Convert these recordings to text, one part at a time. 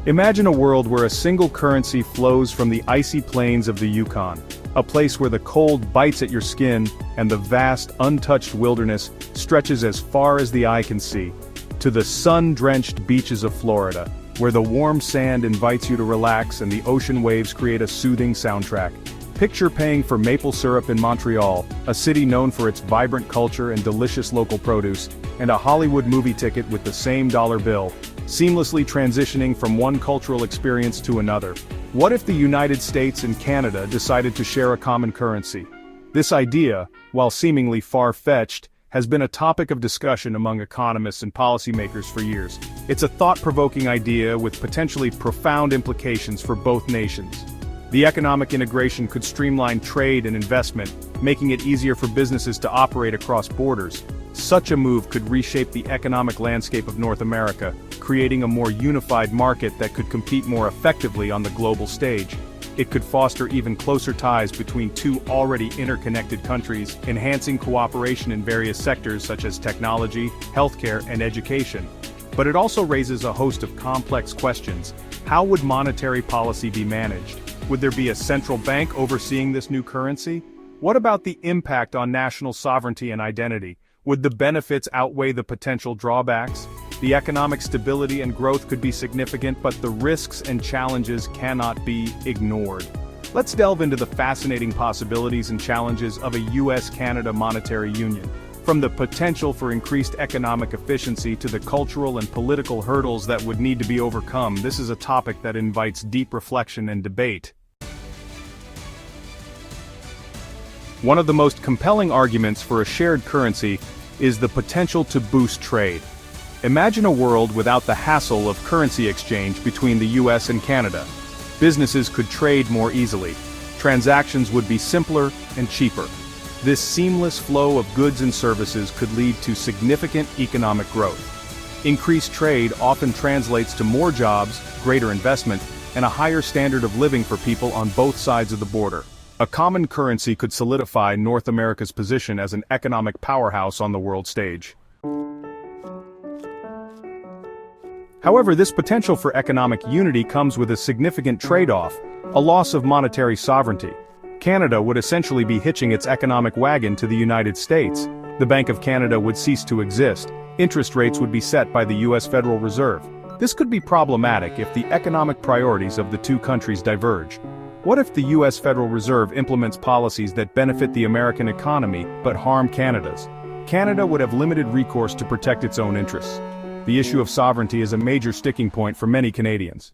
Imagine a world where a single currency flows from the icy plains of the Yukon, a place where the cold bites at your skin and the vast, untouched wilderness stretches as far as the eye can see, to the sun-drenched beaches of Florida, where the warm sand invites you to relax and the ocean waves create a soothing soundtrack. Picture paying for maple syrup in Montreal, a city known for its vibrant culture and delicious local produce, and a Hollywood movie ticket with the same dollar bill, seamlessly transitioning from one cultural experience to another. What if the United States and Canada decided to share a common currency? This idea, while seemingly far-fetched, has been a topic of discussion among economists and policymakers for years. It's a thought-provoking idea with potentially profound implications for both nations. The economic integration could streamline trade and investment, making it easier for businesses to operate across borders. Such a move could reshape the economic landscape of North America, creating a more unified market that could compete more effectively on the global stage. It could foster even closer ties between two already interconnected countries, enhancing cooperation in various sectors such as technology, healthcare, and education. But it also raises a host of complex questions. How would monetary policy be managed? Would there be a central bank overseeing this new currency? What about the impact on national sovereignty and identity? Would the benefits outweigh the potential drawbacks? The economic stability and growth could be significant, but the risks and challenges cannot be ignored. Let's delve into the fascinating possibilities and challenges of a US-Canada monetary union. From the potential for increased economic efficiency to the cultural and political hurdles that would need to be overcome, this is a topic that invites deep reflection and debate. One of the most compelling arguments for a shared currency is the potential to boost trade. Imagine a world without the hassle of currency exchange between the US and Canada. Businesses could trade more easily. Transactions would be simpler and cheaper. This seamless flow of goods and services could lead to significant economic growth. Increased trade often translates to more jobs, greater investment, and a higher standard of living for people on both sides of the border. A common currency could solidify North America's position as an economic powerhouse on the world stage. However, this potential for economic unity comes with a significant trade-off: a loss of monetary sovereignty. Canada would essentially be hitching its economic wagon to the United States. The Bank of Canada would cease to exist. Interest rates would be set by the US Federal Reserve. This could be problematic if the economic priorities of the two countries diverge. What if the US Federal Reserve implements policies that benefit the American economy but harm Canada's? Canada would have limited recourse to protect its own interests. The issue of sovereignty is a major sticking point for many Canadians.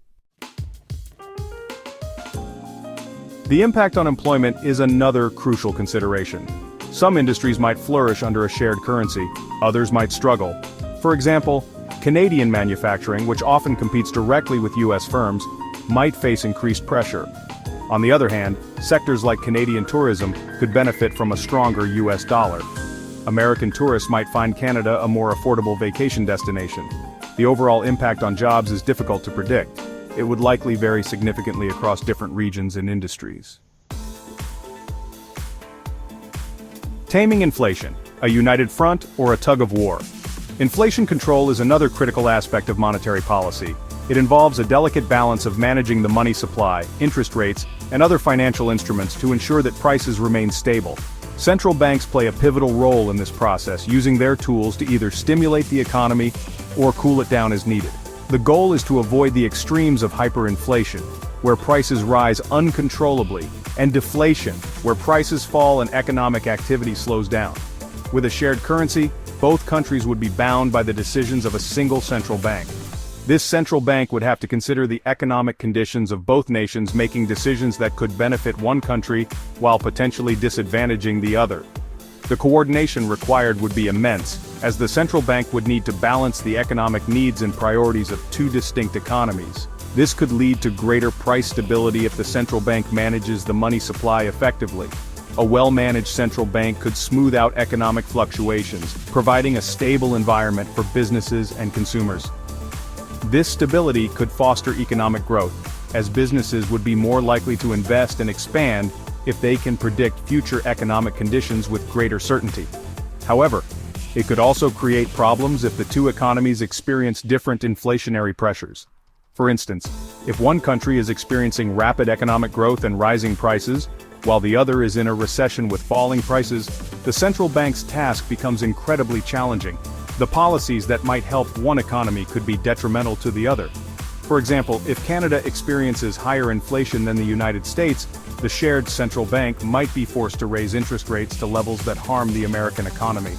The impact on employment is another crucial consideration. Some industries might flourish under a shared currency, others might struggle. For example, Canadian manufacturing, which often competes directly with US firms, might face increased pressure. On the other hand, sectors like Canadian tourism could benefit from a stronger US dollar. American tourists might find Canada a more affordable vacation destination. The overall impact on jobs is difficult to predict. It would likely vary significantly across different regions and industries. Taming inflation, a united front or a tug of war. Inflation control is another critical aspect of monetary policy. It involves a delicate balance of managing the money supply, interest rates, and other financial instruments to ensure that prices remain stable. Central banks play a pivotal role in this process, using their tools to either stimulate the economy or cool it down as needed. The goal is to avoid the extremes of hyperinflation, where prices rise uncontrollably, and deflation, where prices fall and economic activity slows down. With a shared currency, both countries would be bound by the decisions of a single central bank. This central bank would have to consider the economic conditions of both nations, making decisions that could benefit one country while potentially disadvantaging the other. The coordination required would be immense, as the central bank would need to balance the economic needs and priorities of two distinct economies. This could lead to greater price stability if the central bank manages the money supply effectively. A well-managed central bank could smooth out economic fluctuations, providing a stable environment for businesses and consumers. This stability could foster economic growth, as businesses would be more likely to invest and expand if they can predict future economic conditions with greater certainty. However, it could also create problems if the two economies experience different inflationary pressures. For instance, if one country is experiencing rapid economic growth and rising prices, while the other is in a recession with falling prices, the central bank's task becomes incredibly challenging. The policies that might help one economy could be detrimental to the other. For example, if Canada experiences higher inflation than the United States, the shared central bank might be forced to raise interest rates to levels that harm the American economy.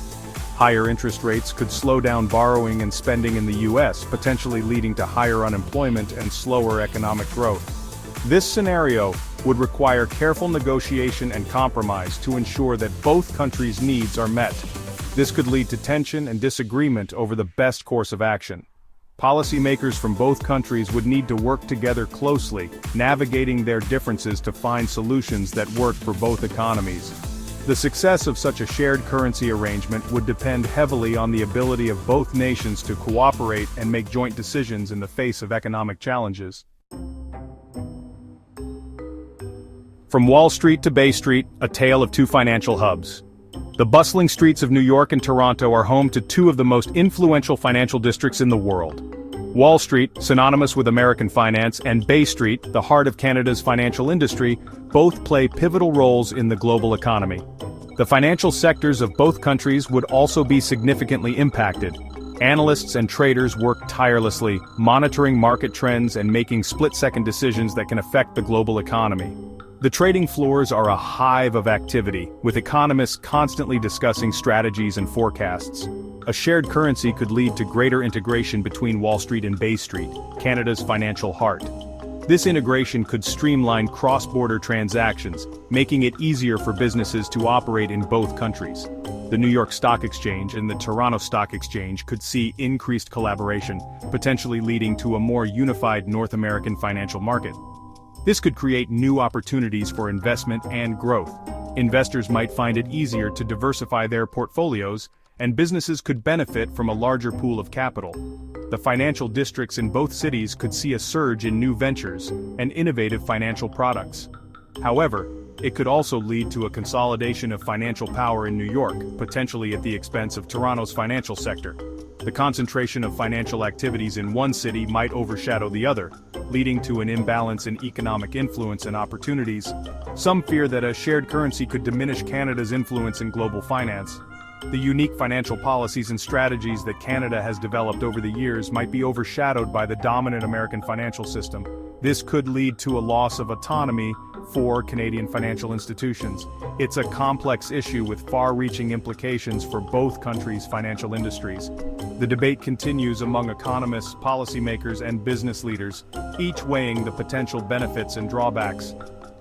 Higher interest rates could slow down borrowing and spending in the US, potentially leading to higher unemployment and slower economic growth. This scenario would require careful negotiation and compromise to ensure that both countries' needs are met. This could lead to tension and disagreement over the best course of action. Policymakers from both countries would need to work together closely, navigating their differences to find solutions that work for both economies. The success of such a shared currency arrangement would depend heavily on the ability of both nations to cooperate and make joint decisions in the face of economic challenges. From Wall Street to Bay Street, a tale of two financial hubs. The bustling streets of New York and Toronto are home to two of the most influential financial districts in the world. Wall Street, synonymous with American finance, and Bay Street, the heart of Canada's financial industry, both play pivotal roles in the global economy. The financial sectors of both countries would also be significantly impacted. Analysts and traders work tirelessly, monitoring market trends and making split-second decisions that can affect the global economy. The trading floors are a hive of activity, with economists constantly discussing strategies and forecasts. A shared currency could lead to greater integration between Wall Street and Bay Street, Canada's financial heart. This integration could streamline cross-border transactions, making it easier for businesses to operate in both countries. The New York Stock Exchange and the Toronto Stock Exchange could see increased collaboration, potentially leading to a more unified North American financial market. This could create new opportunities for investment and growth. Investors might find it easier to diversify their portfolios, and businesses could benefit from a larger pool of capital. The financial districts in both cities could see a surge in new ventures and innovative financial products. However, it could also lead to a consolidation of financial power in New York, potentially at the expense of Toronto's financial sector. The concentration of financial activities in one city might overshadow the other, leading to an imbalance in economic influence and opportunities. Some fear that a shared currency could diminish Canada's influence in global finance. The unique financial policies and strategies that Canada has developed over the years might be overshadowed by the dominant American financial system. This could lead to a loss of autonomy for Canadian financial institutions. It's a complex issue with far-reaching implications for both countries' financial industries. The debate continues among economists, policymakers, and business leaders, each weighing the potential benefits and drawbacks.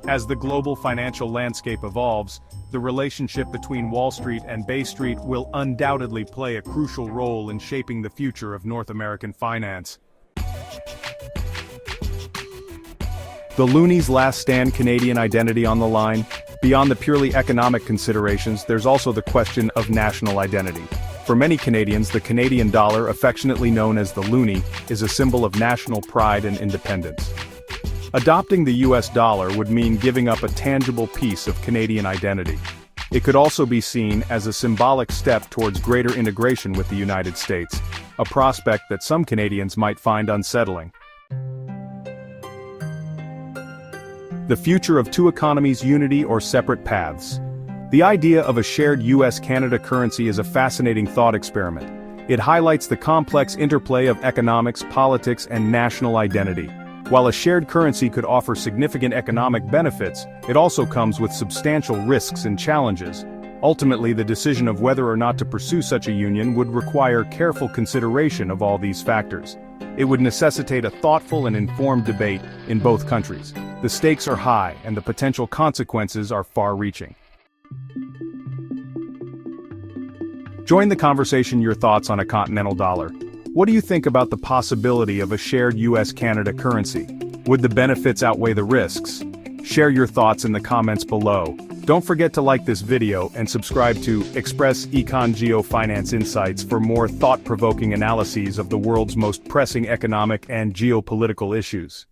As the global financial landscape evolves, the relationship between Wall Street and Bay Street will undoubtedly play a crucial role in shaping the future of North American finance. The loonies' last stand Canadian identity on the line. Beyond the purely economic considerations, there's also the question of national identity. For many Canadians, the Canadian dollar, affectionately known as the loonie, is a symbol of national pride and independence. Adopting the US dollar would mean giving up a tangible piece of Canadian identity. It could also be seen as a symbolic step towards greater integration with the United States, a prospect that some Canadians might find unsettling. The future of two economies: unity or separate paths. The idea of a shared US-Canada currency is a fascinating thought experiment. It highlights the complex interplay of economics, politics, and national identity. While a shared currency could offer significant economic benefits, it also comes with substantial risks and challenges. Ultimately, the decision of whether or not to pursue such a union would require careful consideration of all these factors. It would necessitate a thoughtful and informed debate in both countries. The stakes are high, and the potential consequences are far-reaching. Join the conversation. Your thoughts on a continental dollar. What do you think about the possibility of a shared US-Canada currency? Would the benefits outweigh the risks? Share your thoughts in the comments below. Don't forget to like this video and subscribe to Express Econ Geo Finance Insights for more thought-provoking analyses of the world's most pressing economic and geopolitical issues.